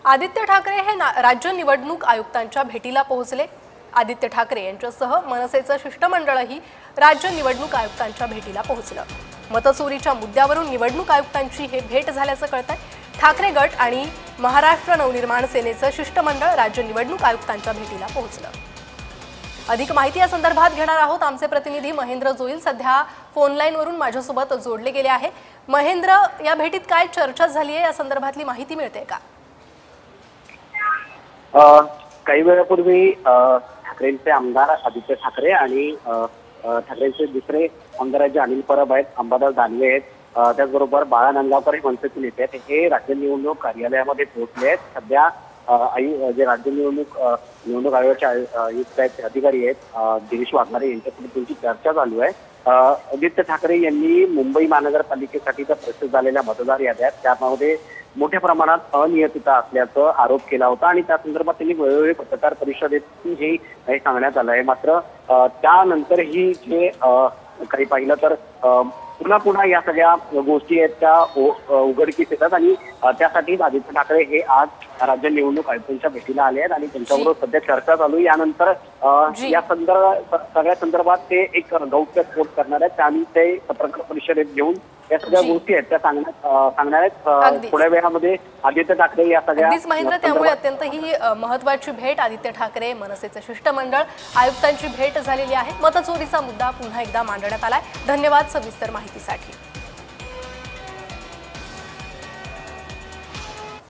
आदित्य ठाकरे हे राज्य निवडणूक आयुक्तांच्या भेटीला पोहोचले। आदित्य ठाकरे यांच्यासह मनसेचं शिष्टमंडळही राज्य निवडणूक आयुक्तांच्या भेटीला पोहोचलं। मतचोरीच्या मुद्द्यावरून निवडणूक आयुक्तांची हे भेट झाल्याचं कळतंय। ठाकरे गट आणि महाराष्ट्र नवनिर्माण सेनेचं शिष्टमंडळ राज्य निवडणूक आयुक्तांच्या भेटीला पोहोचलं। अधिक माहिती या संदर्भात घेणार आहोत। आमचे प्रतिनिधी महेंद्र जोईल सध्या फोन लाईनवरून माझ्यासोबत जोडले गेले आहे। महेंद्र, या भेटीत काय चर्चा झाली आहे या संदर्भातली माहिती मिळते का? काही वेळापूर्वी ठाकरेंचे आमदार आदित्य ठाकरे आणि ठाकरेंचे दुसरे आमदार जे अनिल परब आहेत, अंबादास दानवे आहेत, त्याचबरोबर बाळा नांदगावकर हे मनसेचे नेते आहेत, हे राज्य निवडणूक कार्यालयामध्ये पोहोचले आहेत। सध्या जे राज्य निवडणूक आयोगाचे आयुक्त आहेत, अधिकारी आहेत, दिनेश वाघमारे यांच्यासोबत त्यांची चर्चा चालू आहे। आदित्य ठाकरे यांनी मुंबई महानगरपालिकेसाठीच्या प्रसिद्ध झालेल्या मतदार याद्या आहेत त्यामध्ये मोठ्या प्रमाणात अनियमितता असल्याचा आरोप केला होता आणि त्या संदर्भात त्यांनी वेळोवेळी पत्रकार परिषदेत हे सांगण्यात आलं आहे। मात्र त्यानंतरही जे काही पाहिलं तर पुन्हा या सगळ्या गोष्टी आहेत त्या उघडकीस येतात आणि त्यासाठीच आदित्य ठाकरे हे आज राज्य निवडणूक आयुक्तांच्या भेटीला आले आहेत आणि त्यांच्याबरोबर सध्या चर्चा चालू आहे। यानंतर या सगळ्या संदर्भात ते एक गौप्यस्फोट करणार आहेत आणि ते पत्रकार परिषदेत घेऊन या सगळ्या गोष्टी आहेत त्या सांगणार आहेत। थोड्या वेळामध्ये आदित्य ठाकरे या सगळ्या महेंद्र, त्यामुळे अत्यंत ही महत्त्वाची भेट आदित्य ठाकरे मनसेचे शिष्टमंडळ आयुक्तांची भेट झालेली आहे। मतचोरीचा मुद्दा पुन्हा एकदा मांडण्यात आलाय। धन्यवाद सविस्तर माहितीसाठी।